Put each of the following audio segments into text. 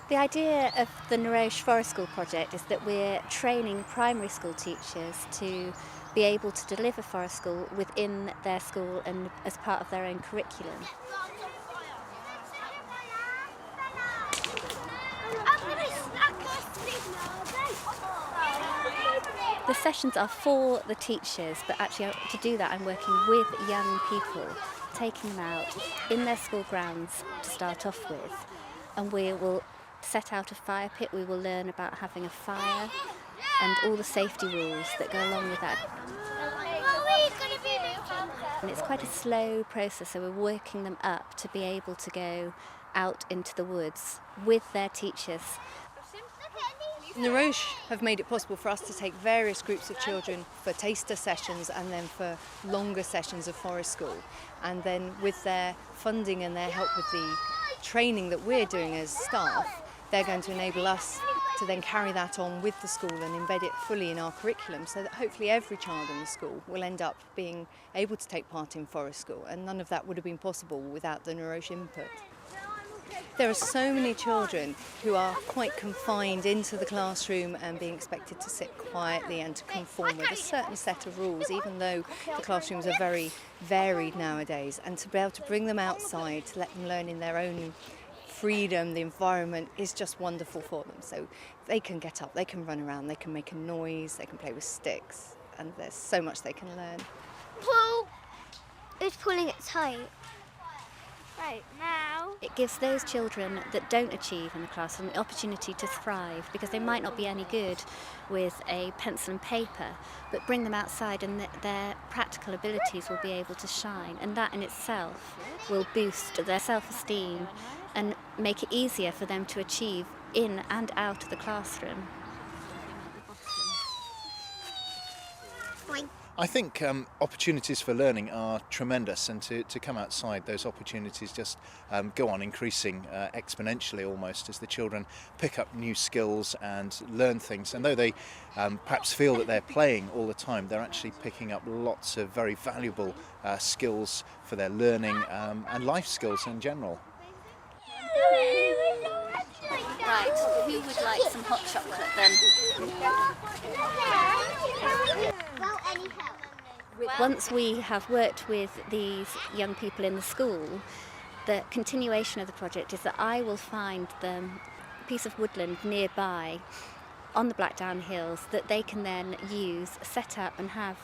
The idea of the Neroche Forest School project is that we're training primary school teachers to be able to deliver forest school within their school and as part of their own curriculum. The sessions are for the teachers, but actually to do that I'm working with young people, taking them out in their school grounds to start off with, and we will set out a fire pit. We will learn about having a fire and all the safety rules that go along with that. And it's quite a slow process, so we're working them up to be able to go out into the woods with their teachers. Neroche have made it possible for us to take various groups of children for taster sessions and then for longer sessions of forest school. And then with their funding and their help with the training that we're doing as staff, they're going to enable us to then carry that on with the school and embed it fully in our curriculum, so that hopefully every child in the school will end up being able to take part in forest school, and none of that would have been possible without the Neroche input. There are so many children who are quite confined into the classroom and being expected to sit quietly and to conform with a certain set of rules, even though the classrooms are very varied nowadays, and to be able to bring them outside, to let them learn in their own freedom, the environment is just wonderful for them. So they can get up, they can run around, they can make a noise, they can play with sticks, and there's so much they can learn. Pull! It's pulling it tight. Right, now. It gives those children that don't achieve in the classroom the opportunity to thrive, because they might not be any good with a pencil and paper, but bring them outside and their practical abilities will be able to shine, and that in itself will boost their self-esteem and make it easier for them to achieve in and out of the classroom. I think opportunities for learning are tremendous, and to come outside, those opportunities just go on increasing exponentially almost as the children pick up new skills and learn things. And though they perhaps feel that they're playing all the time, they're actually picking up lots of very valuable skills for their learning and life skills in general. Right, who would like some hot chocolate then? Once we have worked with these young people in the school, the continuation of the project is that I will find them a piece of woodland nearby on the Blackdown Hills that they can then use, set up and have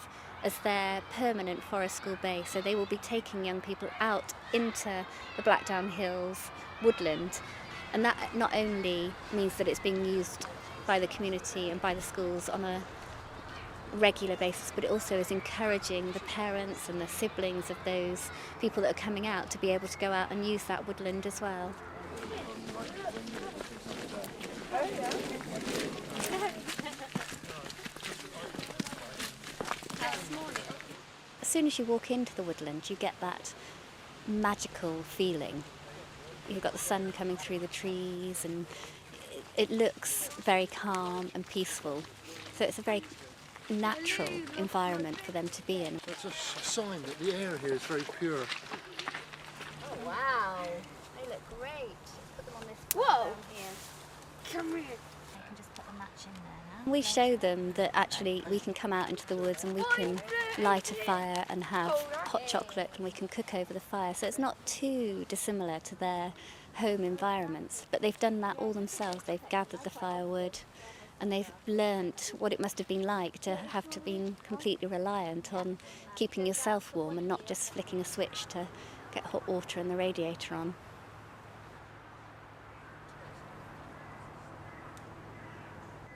as their permanent forest school base. So they will be taking young people out into the Blackdown Hills woodland, and that not only means that it's being used by the community and by the schools on a regular basis, but it also is encouraging the parents and the siblings of those people that are coming out to be able to go out and use that woodland as well. As soon as you walk into the woodland, you get that magical feeling. You've got the sun coming through the trees and it looks very calm and peaceful. So it's a very natural environment for them to be in. That's a sign that the air here is very pure. Oh wow, they look great. Put them on this Whoa! down here. Come here. I can just put the match in there now. We show them that actually we can come out into the woods and we can light a fire and have hot chocolate and we can cook over the fire. So it's not too dissimilar to their home environments, but they've done that all themselves. They've gathered the firewood and they've learnt what it must have been like to have to been completely reliant on keeping yourself warm and not just flicking a switch to get hot water and the radiator on.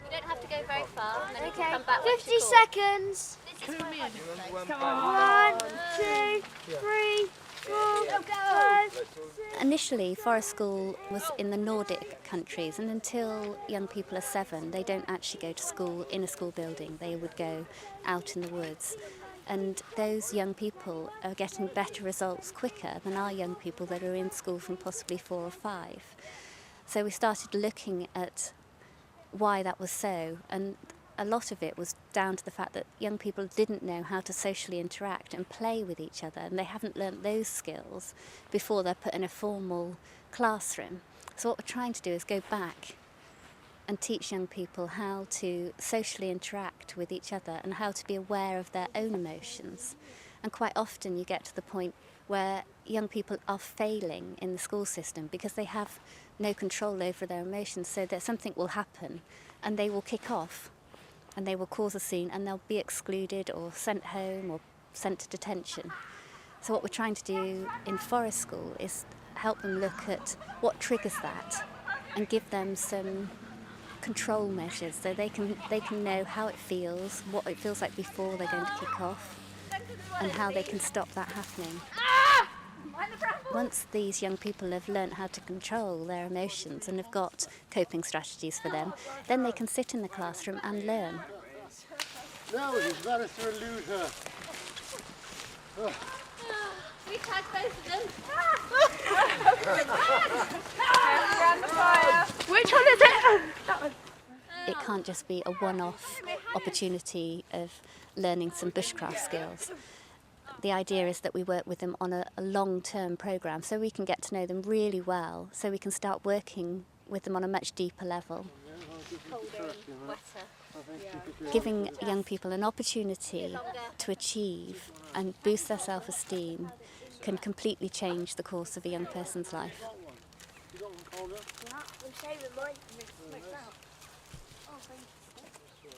You don't have to go very far, and then you can come back. 50 seconds. Come on. 1, 2, 3, 4, 5, 6. Initially, forest school was in the Nordic countries, and until young people are 7, they don't actually go to school in a school building. They would go out in the woods. And those young people are getting better results quicker than our young people that are in school from possibly 4 or 5. So we started looking at why that was so, and a lot of it was down to the fact that young people didn't know how to socially interact and play with each other, and they haven't learnt those skills before they're put in a formal classroom. So what we're trying to do is go back and teach young people how to socially interact with each other and how to be aware of their own emotions. And quite often you get to the point where young people are failing in the school system because they have no control over their emotions, so that something will happen and they will kick off and they will cause a scene and they'll be excluded or sent home or sent to detention. So what we're trying to do in Forest School is help them look at what triggers that and give them some control measures so they can know how it feels, what it feels like before they're going to kick off, and how they can stop that happening. Once these young people have learnt how to control their emotions and have got coping strategies for them, then they can sit in the classroom and learn. Now we've managed to elude her. We tagged both of them. Which one is it? That one. It can't just be a one-off opportunity of learning some bushcraft skills. The idea is that we work with them on a long-term programme so we can get to know them really well, so we can start working with them on a much deeper level. Giving young people an opportunity to achieve and boost their self-esteem can completely change the course of a young person's life. I'm saving mine for next round. Oh, thank you.